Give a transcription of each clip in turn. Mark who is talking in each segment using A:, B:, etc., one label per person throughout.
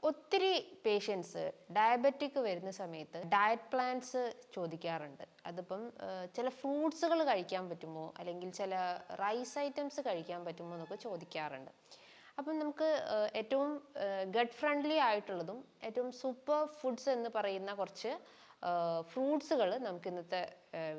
A: ഒത്തിരി patients diabetic വരുന്ന സമയത്ത് ഡയറ്റ് പ്ലാൻസ് ചോദിക്കാറുണ്ട്. അതിപ്പം ചില ഫ്രൂട്ട്സുകൾ കഴിക്കാൻ പറ്റുമോ, അല്ലെങ്കിൽ ചില റൈസ് ഐറ്റംസ് കഴിക്കാൻ പറ്റുമോ എന്നൊക്കെ ചോദിക്കാറുണ്ട്. അപ്പം നമുക്ക് ഏറ്റവും ഗട്ട് ഫ്രണ്ട്ലി ആയിട്ടുള്ളതും ഏറ്റവും സൂപ്പർ ഫുഡ്സ് എന്ന് പറയുന്ന കുറച്ച് ഫ്രൂട്ട്സുകൾ നമുക്ക് ഇന്നത്തെ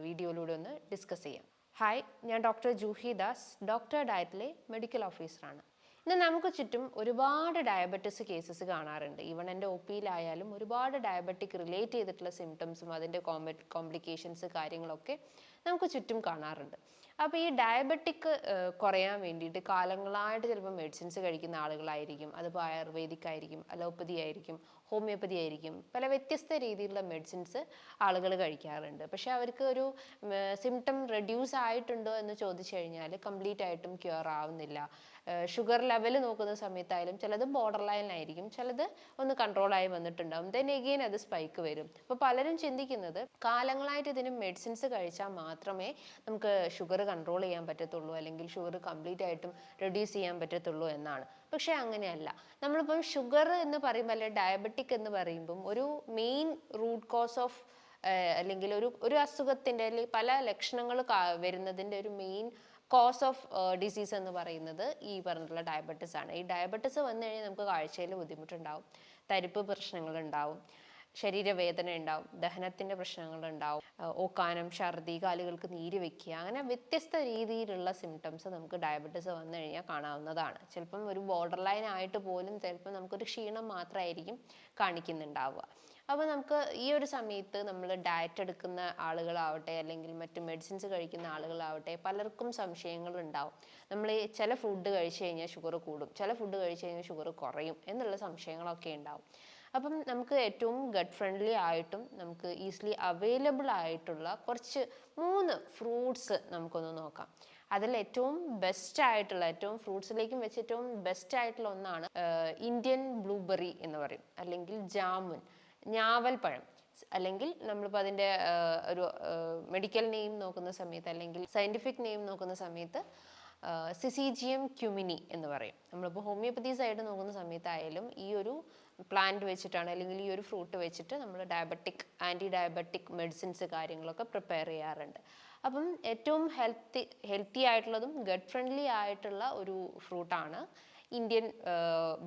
A: വീഡിയോയിലൂടെ ഒന്ന് ഡിസ്കസ് ചെയ്യാം. ഹായ്, ഞാൻ ഡോക്ടർ ജൂഹി ദാസ്, ഡോക്ടർ ഡയറ്റിലെ മെഡിക്കൽ ഓഫീസറാണ്. ഇന്ന് നമുക്ക് ചുറ്റും ഒരുപാട് ഡയബറ്റിസ് കേസസ് കാണാറുണ്ട്. ഈവൺ എൻ്റെ ഒ പിയിലായാലും ഒരുപാട് ഡയബറ്റിക് റിലേറ്റ് ചെയ്തിട്ടുള്ള സിംറ്റംസും അതിൻ്റെ കോംപ്ലിക്കേഷൻസ് കാര്യങ്ങളൊക്കെ നമുക്ക് ചുറ്റും കാണാറുണ്ട്. അപ്പോൾ ഈ ഡയബറ്റിക് കുറയാൻ വേണ്ടിയിട്ട് കാലങ്ങളായിട്ട് ചിലപ്പോൾ മെഡിസിൻസ് കഴിക്കുന്ന ആളുകളായിരിക്കും. അതിപ്പോൾ ആയുർവേദിക് ആയിരിക്കും, അലോപ്പതി ആയിരിക്കും, ഹോമിയോപ്പതി ആയിരിക്കും. പല വ്യത്യസ്ത രീതിയിലുള്ള മെഡിസിൻസ് ആളുകൾ കഴിക്കാറുണ്ട്. പക്ഷെ അവർക്ക് ഒരു സിംറ്റം റെഡ്യൂസ് ആയിട്ടുണ്ടോ എന്ന് ചോദിച്ചു കഴിഞ്ഞാൽ കംപ്ലീറ്റ് ആയിട്ടും ക്യൂർ ആവുന്നില്ല. ഷുഗർ ലെവൽ നോക്കുന്ന സമയത്തായാലും ചിലത് ബോർഡർ ലൈനിലായിരിക്കും, ചിലത് ഒന്ന് കൺട്രോളായി വന്നിട്ടുണ്ടാവും, ദെൻ എഗെയിൻ അത് സ്പൈക്ക് വരും. അപ്പോൾ പലരും ചിന്തിക്കുന്നത് കാലങ്ങളായിട്ട് ഇതിന് മെഡിസിൻസ് കഴിച്ചാൽ മാത്രമേ നമുക്ക് ഷുഗർ കൺട്രോൾ ചെയ്യാൻ പറ്റത്തുള്ളൂ, അല്ലെങ്കിൽ ഷുഗർ കംപ്ലീറ്റ് ആയിട്ടും റെഡ്യൂസ് ചെയ്യാൻ പറ്റത്തുള്ളൂ എന്നാണ്. പക്ഷേ അങ്ങനെയല്ല. നമ്മളിപ്പം ഷുഗർ എന്ന് പറയുമ്പോൾ, അല്ലെങ്കിൽ ഡയബറ്റിക് എന്ന് പറയുമ്പം ഒരു മെയിൻ റൂട്ട് കോസ് ഓഫ് അല്ലെങ്കിൽ ഒരു അസുഖത്തിൻ്റെ അല്ലെങ്കിൽ പല ലക്ഷണങ്ങൾ വരുന്നതിൻ്റെ ഒരു മെയിൻ കോസ് ഓഫ് ഡിസീസ് എന്ന് പറയുന്നത് ഈ പറഞ്ഞിട്ടുള്ള ഡയബറ്റിസ് ആണ്. ഈ ഡയബറ്റിസ് വന്നു കഴിഞ്ഞാൽ നമുക്ക് കാഴ്ചയിൽ ബുദ്ധിമുട്ടുണ്ടാവും, തരിപ്പ് പ്രശ്നങ്ങളുണ്ടാവും, ശരീരവേദന ഉണ്ടാവും, ദഹനത്തിൻ്റെ പ്രശ്നങ്ങളുണ്ടാവും, ഓക്കാനം, ഛർദി, കാലുകൾക്ക് നീര് വെക്കുക, അങ്ങനെ വ്യത്യസ്ത രീതിയിലുള്ള സിംറ്റംസ് നമുക്ക് ഡയബറ്റിസ് വന്നു കഴിഞ്ഞാൽ കാണാവുന്നതാണ്. ചിലപ്പം ഒരു ബോർഡർ ലൈൻ ആയിട്ട് പോലും ചിലപ്പോൾ നമുക്കൊരു ക്ഷീണം മാത്രമായിരിക്കും കാണിക്കുന്നുണ്ടാവുക. അപ്പോൾ നമുക്ക് ഈ ഒരു സമയത്ത് നമ്മൾ ഡയറ്റ് എടുക്കുന്ന ആളുകളാവട്ടെ, അല്ലെങ്കിൽ മറ്റു മെഡിസിൻസ് കഴിക്കുന്ന ആളുകളാവട്ടെ, പലർക്കും സംശയങ്ങളുണ്ടാവും. നമ്മൾ ചില ഫുഡ് കഴിച്ചു കഴിഞ്ഞാൽ ഷുഗർ കൂടും, ചില ഫുഡ് കഴിച്ചു കഴിഞ്ഞാൽ ഷുഗർ കുറയും എന്നുള്ള സംശയങ്ങളൊക്കെ ഉണ്ടാവും. അപ്പം നമുക്ക് ഏറ്റവും ഗട്ട് ഫ്രണ്ട്ലി ആയിട്ടും നമുക്ക് ഈസിലി അവൈലബിൾ ആയിട്ടുള്ള കുറച്ച് 3 ഫ്രൂട്ട്സ് നമുക്കൊന്ന് നോക്കാം. അതിൽ ഏറ്റവും ബെസ്റ്റ് ആയിട്ടുള്ള, ഏറ്റവും ഫ്രൂട്ട്സിലേക്കും വെച്ച് ഏറ്റവും ബെസ്റ്റ് ആയിട്ടുള്ള ഒന്നാണ് ഇന്ത്യൻ ബ്ലൂബെറി എന്ന് പറയും, അല്ലെങ്കിൽ ജാമുൻ, ഞാവൽപ്പഴം. അല്ലെങ്കിൽ നമ്മളിപ്പോൾ അതിൻ്റെ ഒരു മെഡിക്കൽ നെയിം നോക്കുന്ന സമയത്ത്, അല്ലെങ്കിൽ സയൻറ്റിഫിക് നെയിം നോക്കുന്ന സമയത്ത് സിസീജിയം ക്യുമിനി എന്ന് പറയും. നമ്മളിപ്പോൾ ഹോമിയോപ്പതി സൈഡ് നോക്കുന്ന സമയത്തായാലും ഈ ഒരു പ്ലാന്റ് വെച്ചിട്ടാണ്, അല്ലെങ്കിൽ ഈ ഒരു ഫ്രൂട്ട് വെച്ചിട്ട് നമ്മൾ ആൻറ്റി ഡയബറ്റിക് മെഡിസിൻസ് കാര്യങ്ങളൊക്കെ പ്രിപ്പയർ ചെയ്യാറുണ്ട്. അപ്പം ഏറ്റവും ഹെൽത്തി ആയിട്ടുള്ളതും ഗട്ട് ഫ്രണ്ട്ലി ആയിട്ടുള്ള ഒരു ഫ്രൂട്ടാണ് ഇന്ത്യൻ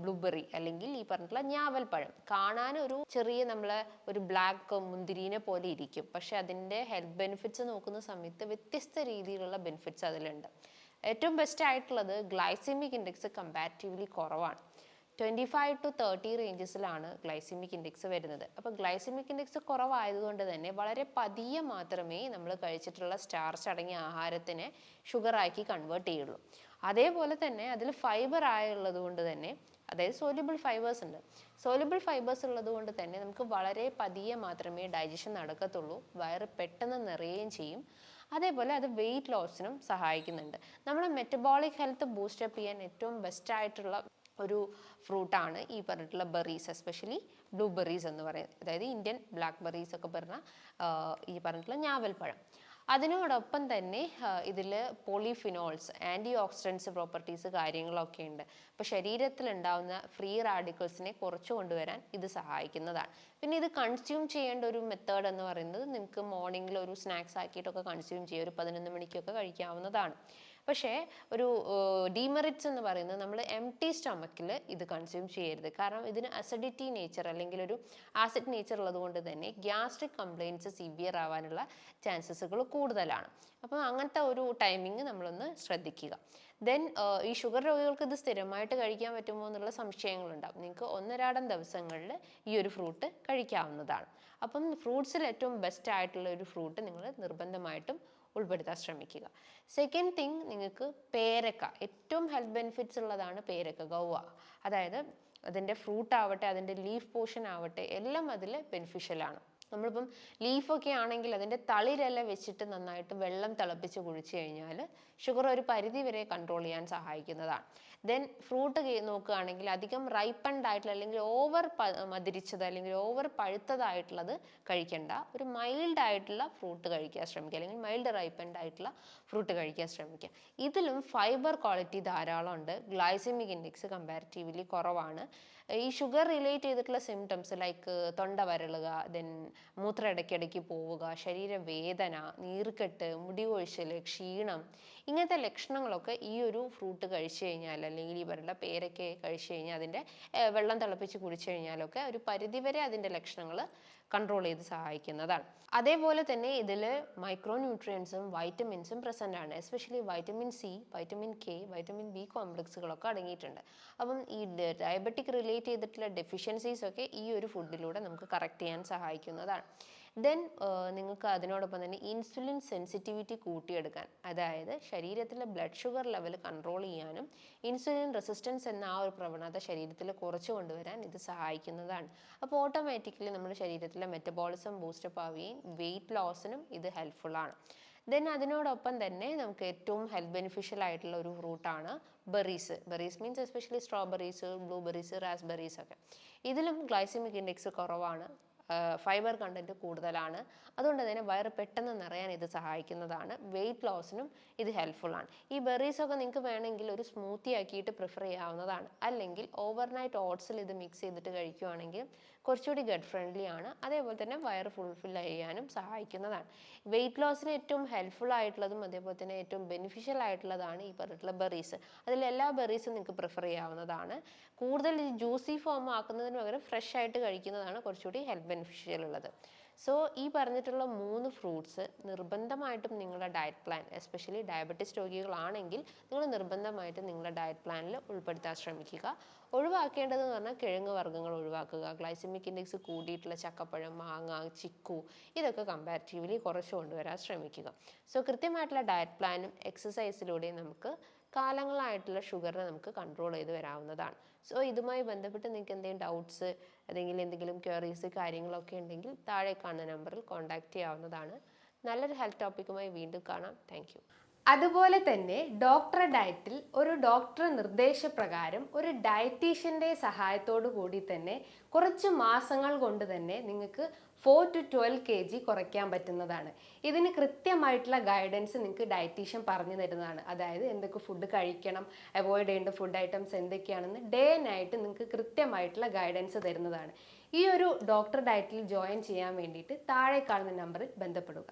A: ബ്ലൂബെറി, അല്ലെങ്കിൽ ഈ പറഞ്ഞിട്ടുള്ള ഞാവൽപ്പഴം. കാണാൻ ഒരു ചെറിയ നമ്മളെ ഒരു ബ്ലാക്ക് മുന്തിരീനെ പോലെ ഇരിക്കും, പക്ഷെ അതിൻ്റെ ഹെൽത്ത് ബെനിഫിറ്റ്സ് നോക്കുന്ന സമയത്ത് വ്യത്യസ്ത രീതിയിലുള്ള ബെനിഫിറ്റ്സ് അതിലുണ്ട്. ഏറ്റവും ബെസ്റ്റ് ആയിട്ടുള്ളത് ഗ്ലൈസെമിക് ഇൻഡെക്സ് കമ്പാരിറ്റീവ്ലി കുറവാണ്. 25 to 30 റേഞ്ചസിലാണ് ഗ്ലൈസെമിക് ഇൻഡെക്സ് വരുന്നത്. അപ്പോൾ ഗ്ലൈസെമിക് ഇൻഡെക്സ് കുറവായതുകൊണ്ട് തന്നെ വളരെ പതിയെ മാത്രമേ നമ്മൾ കഴിച്ചിട്ടുള്ള സ്റ്റാർച്ച് അടങ്ങിയ ആഹാരത്തിനെ ഷുഗറാക്കി കൺവേർട്ട് ചെയ്യുള്ളൂ. അതേപോലെ തന്നെ അതിൽ ഫൈബർ ആയുള്ളത് കൊണ്ട് തന്നെ, അതായത് സോല്യൂബിൾ ഫൈബേഴ്സ് ഉണ്ട്. സോല്യൂബിൾ ഫൈബേഴ്സ് ഉള്ളത് കൊണ്ട് തന്നെ നമുക്ക് വളരെ പതിയെ മാത്രമേ ഡൈജഷൻ നടക്കത്തുള്ളൂ, വയറ് പെട്ടെന്ന് നിറയുകയും ചെയ്യും. അതേപോലെ അത് വെയിറ്റ് ലോസിനും സഹായിക്കുന്നുണ്ട്. നമ്മുടെ മെറ്റബോളിക് ഹെൽത്ത് ബൂസ്റ്റപ്പ് ചെയ്യാൻ ഏറ്റവും ബെസ്റ്റ് ആയിട്ടുള്ള ഒരു ഫ്രൂട്ടാണ് ഈ പറഞ്ഞിട്ടുള്ള ബെറീസ്, എസ്പെഷ്യലി ബ്ലൂബെറീസ് എന്ന് പറയുന്നത്, അതായത് ഇന്ത്യൻ ബ്ലാക്ക് ബെറീസ് ഒക്കെ പറഞ്ഞ ഈ പറഞ്ഞിട്ടുള്ള ഞാവൽപ്പഴം. അതിനോടൊപ്പം തന്നെ ഇതിൽ പോളിഫിനോൾസ്, ആൻറ്റി ഓക്സിഡൻസ് പ്രോപ്പർട്ടീസ് കാര്യങ്ങളൊക്കെ ഉണ്ട്. അപ്പോൾ ശരീരത്തിലുണ്ടാവുന്ന ഫ്രീ റാഡിക്കൽസിനെ കുറച്ച് കൊണ്ടുവരാൻ ഇത് സഹായിക്കുന്നതാണ്. പിന്നെ ഇത് കൺസ്യൂം ചെയ്യേണ്ട ഒരു മെത്തേഡ് എന്ന് പറയുന്നത്, നിങ്ങൾക്ക് മോർണിംഗിൽ ഒരു സ്നാക്സ് ആക്കിയിട്ടൊക്കെ കൺസ്യൂം ചെയ്യുക, ഒരു 11 മണിക്കൊക്കെ കഴിക്കാവുന്നതാണ്. പക്ഷേ ഒരു ഡീമെറിറ്റ്സ് എന്ന് പറയുന്നത്, നമ്മൾ എംപ്റ്റി സ്റ്റൊമക്കിൽ ഇത് കൺസ്യൂം ചെയ്യരുത്. കാരണം ഇതിന് അസിഡിറ്റി നേച്ചർ, അല്ലെങ്കിൽ ഒരു ആസിഡ് നേച്ചർ ഉള്ളത് കൊണ്ട് തന്നെ ഗ്യാസ്ട്രിക് കംപ്ലയിൻറ്റ്സ് സിവിയർ ആവാനുള്ള ചാൻസസുകൾ കൂടുതലാണ്. അപ്പോൾ അങ്ങനത്തെ ഒരു ടൈമിങ് നമ്മളൊന്ന് ശ്രദ്ധിക്കുക. ദെൻ ഈ ഷുഗർ രോഗികൾക്ക് ഇത് സ്ഥിരമായിട്ട് കഴിക്കാൻ പറ്റുമോ എന്നുള്ള സംശയങ്ങളുണ്ടാകും. നിങ്ങൾക്ക് ഒന്നരാടം ദിവസങ്ങളിൽ ഈ ഒരു ഫ്രൂട്ട് കഴിക്കാവുന്നതാണ്. അപ്പം ഫ്രൂട്ട്സിൽ ഏറ്റവും ബെസ്റ്റ് ആയിട്ടുള്ള ഒരു ഫ്രൂട്ട് നിങ്ങൾ നിർബന്ധമായിട്ടും ഉൾപ്പെടുത്താൻ ശ്രമിക്കുക. സെക്കൻഡ് തിങ്, നിങ്ങൾക്ക് പേരക്ക, ഏറ്റവും ഹെൽത്ത് ബെനിഫിറ്റ്സ് ഉള്ളതാണ് പേരക്ക, ഗൗവ. അതായത് അതിൻ്റെ ഫ്രൂട്ട് ആവട്ടെ, അതിൻ്റെ ലീഫ് പോർഷൻ ആവട്ടെ, എല്ലാം അതിൽ ബെനിഫിഷ്യലാണ്. നമ്മളിപ്പം ലീഫൊക്കെ ആണെങ്കിൽ അതിൻ്റെ തളിരില വെച്ചിട്ട് നന്നായിട്ട് വെള്ളം തിളപ്പിച്ച് കുടിച്ചു കഴിഞ്ഞാൽ ഷുഗർ ഒരു പരിധി വരെ കൺട്രോൾ ചെയ്യാൻ സഹായിക്കുന്നതാണ്. ദെൻ ഫ്രൂട്ട് നോക്കുകയാണെങ്കിൽ അധികം റൈപ്പൻഡ് ആയിട്ടുള്ള അല്ലെങ്കിൽ ഓവർ മധുരിച്ചത് അല്ലെങ്കിൽ ഓവർ പഴുത്തതായിട്ടുള്ളത് കഴിക്കണ്ട. ഒരു മൈൽഡ് ആയിട്ടുള്ള ഫ്രൂട്ട് കഴിക്കാൻ ശ്രമിക്കുക, അല്ലെങ്കിൽ മൈൽഡ് റൈപ്പൻഡ് ആയിട്ടുള്ള ഫ്രൂട്ട് കഴിക്കാൻ ശ്രമിക്കുക. ഇതിലും ഫൈബർ ക്വാളിറ്റി ധാരാളം ഉണ്ട്. ഗ്ലൈസമിക് ഇൻഡെക്സ് കമ്പാരിറ്റീവ്ലി കുറവാണ്. ഈ ഷുഗർ റിലേറ്റ് ചെയ്തിട്ടുള്ള സിംറ്റംസ് ലൈക്ക് തൊണ്ട വരളുക, ദെൻ മൂത്രം ഇടയ്ക്കിടയ്ക്ക് പോവുക, ശരീരവേദന, നീർക്കെട്ട്, മുടി കൊഴിച്ചൽ, ക്ഷീണം, ഇങ്ങനത്തെ ലക്ഷണങ്ങളൊക്കെ ഈ ഒരു ഫ്രൂട്ട് കഴിച്ചു കഴിഞ്ഞാൽ അല്ലെങ്കിൽ ഈ പറയുന്ന പേരൊക്കെ കഴിച്ചു കഴിഞ്ഞാൽ അതിൻ്റെ വെള്ളം തിളപ്പിച്ച് കുടിച്ചു കഴിഞ്ഞാലൊക്കെ ഒരു പരിധിവരെ അതിൻ്റെ ലക്ഷണങ്ങൾ കൺട്രോൾ ചെയ്ത് സഹായിക്കുന്നതാണ്. അതേപോലെ തന്നെ ഇതിൽ മൈക്രോ ന്യൂട്രിയൻസും വൈറ്റമിൻസും പ്രസൻ്റ് ആണ്. Especially vitamin C, vitamin K, vitamin B കോംപ്ലക്സുകളൊക്കെ അടങ്ങിയിട്ടുണ്ട്. അപ്പം ഈ ഡയബറ്റിക് റിലേറ്റ് ചെയ്തിട്ടുള്ള ഡെഫിഷ്യൻസീസ് ഒക്കെ ഈ ഒരു ഫുഡിലൂടെ നമുക്ക് കറക്റ്റ് ചെയ്യാൻ സഹായിക്കുന്നതാണ്. ദെൻ നിങ്ങൾക്ക് അതിനോടൊപ്പം തന്നെ ഇൻസുലിൻ സെൻസിറ്റിവിറ്റി കൂട്ടിയെടുക്കാൻ, അതായത് ശരീരത്തിലെ ബ്ലഡ് ഷുഗർ ലെവൽ കൺട്രോൾ ചെയ്യാനും ഇൻസുലിൻ റെസിസ്റ്റൻസ് എന്ന ആ ഒരു പ്രവണത ശരീരത്തിൽ കുറച്ചു കൊണ്ടുവരാൻ ഇത് സഹായിക്കുന്നതാണ്. അപ്പോൾ ഓട്ടോമാറ്റിക്കലി നമ്മുടെ ശരീരത്തിലെ മെറ്റബോളിസം ബൂസ്റ്റപ്പ് ആവുകയും വെയിറ്റ് ലോസിനും ഇത് ഹെൽപ്ഫുള്ളാണ്. ദെൻ അതിനോടൊപ്പം തന്നെ നമുക്ക് ഏറ്റവും ഹെൽത്ത് ബെനിഫിഷ്യൽ ആയിട്ടുള്ള ഒരു ഫ്രൂട്ടാണ് berries. Berries means especially strawberries, blueberries, raspberries ഒക്കെ. ഇതിലും ഗ്ലൈസമിക് ഇൻഡെക്സ് കുറവാണ്, ഫൈബർ കണ്ടന്റ് കൂടുതലാണ്. അതുകൊണ്ട് തന്നെ വയറ് പെട്ടെന്ന് നിറയാൻ ഇത് സഹായിക്കുന്നതാണ്. വെയിറ്റ് ലോസിനും ഇത് ഹെൽപ്ഫുള്ളാണ്. ഈ ബെറീസൊക്കെ നിങ്ങൾക്ക് വേണമെങ്കിൽ ഒരു സ്മൂത്തി ആക്കിയിട്ട് പ്രിഫർ ചെയ്യാവുന്നതാണ്. അല്ലെങ്കിൽ ഓവർനൈറ്റ് ഓട്സിൽ ഇത് മിക്സ് ചെയ്തിട്ട് കഴിക്കുകയാണെങ്കിൽ കുറച്ചുകൂടി ഗട്ട് ഫ്രണ്ട്ലി ആണ്. അതേപോലെ തന്നെ വയറ് ഫുൾഫിൽ ചെയ്യാനും സഹായിക്കുന്നതാണ്. വെയിറ്റ് ലോസിന് ഏറ്റവും ഹെൽപ്ഫുൾ ആയിട്ടുള്ളതും അതേപോലെ തന്നെ ഏറ്റവും ബെനിഫിഷ്യൽ ആയിട്ടുള്ളതാണ് ഈ പറഞ്ഞിട്ടുള്ള ബെറീസ്. അതിലെല്ലാ ബെറീസും നിങ്ങൾക്ക് പ്രിഫർ ചെയ്യാവുന്നതാണ്. കൂടുതൽ ഈ ജ്യൂസി ഫോം ആക്കുന്നതിന് പകരം ഫ്രഷ് ആയിട്ട് കഴിക്കുന്നതാണ് കുറച്ചുകൂടി ഹെൽത്ത് ബെനിഫിഷ്യൽ ഉള്ളത്. സോ ഈ പറഞ്ഞിട്ടുള്ള 3 ഫ്രൂട്ട്സ് നിർബന്ധമായിട്ടും നിങ്ങളുടെ ഡയറ്റ് പ്ലാൻ, എസ്പെഷ്യലി ഡയബറ്റിസ് രോഗികളാണെങ്കിൽ നിങ്ങൾ നിർബന്ധമായിട്ടും നിങ്ങളുടെ ഡയറ്റ് പ്ലാനിൽ ഉൾപ്പെടുത്താൻ ശ്രമിക്കുക. ഒഴിവാക്കേണ്ടതെന്ന് പറഞ്ഞാൽ കിഴങ്ങ് വർഗ്ഗങ്ങൾ ഒഴിവാക്കുക. ഗ്ലൈസമിക് ഇൻഡെക്സ് കൂടിയിട്ടുള്ള ചക്കപ്പഴം, മാങ്ങ, ചിക്കു ഇതൊക്കെ കമ്പാരിറ്റീവ്ലി കുറച്ച് കൊണ്ടുവരാൻ ശ്രമിക്കുക. സോ കൃത്യമായിട്ടുള്ള ഡയറ്റ് പ്ലാനും എക്സസൈസിലൂടെയും നമുക്ക് കാലങ്ങളായിട്ടുള്ള ഷുഗറിനെ നമുക്ക് കൺട്രോൾ ചെയ്ത് വരാവുന്നതാണ്. സോ ഇതുമായി ബന്ധപ്പെട്ട് നിങ്ങൾക്ക് എന്തെങ്കിലും ഡൗട്ട്സ് അല്ലെങ്കിൽ എന്തെങ്കിലും ക്വയറീസ് കാര്യങ്ങളൊക്കെ ഉണ്ടെങ്കിൽ താഴെ കാണുന്ന നമ്പറിൽ കോൺടാക്റ്റ് ചെയ്യാവുന്നതാണ്. നല്ലൊരു ഹെൽത്ത് ടോപ്പിക്കുമായി വീണ്ടും കാണാം. Thank you. അതുപോലെ തന്നെ ഡോക്ടറെ ഡയറ്റിൽ ഒരു ഡോക്ടർ നിർദ്ദേശപ്രകാരം ഒരു ഡയറ്റീഷ്യൻ്റെ സഹായത്തോടു കൂടി തന്നെ കുറച്ച് മാസങ്ങൾ കൊണ്ട് തന്നെ നിങ്ങൾക്ക് 4 to 12 kg കുറയ്ക്കാൻ പറ്റുന്നതാണ്. ഇതിന് കൃത്യമായിട്ടുള്ള ഗൈഡൻസ് നിങ്ങൾക്ക് ഡയറ്റീഷ്യൻ പറഞ്ഞു തരുന്നതാണ്. അതായത് എന്തൊക്കെ ഫുഡ് കഴിക്കണം, അവോയ്ഡ് ചെയ്യേണ്ട ഫുഡ് ഐറ്റംസ് എന്തൊക്കെയാണെന്ന് ഡേ നൈറ്റ് നിങ്ങൾക്ക് കൃത്യമായിട്ടുള്ള ഗൈഡൻസ് തരുന്നതാണ്. ഈ ഒരു ഡോക്ടർ ഡയറ്റിൽ ജോയിൻ ചെയ്യാൻ വേണ്ടിയിട്ട് താഴെ കാണുന്ന നമ്പറിൽ ബന്ധപ്പെടുക.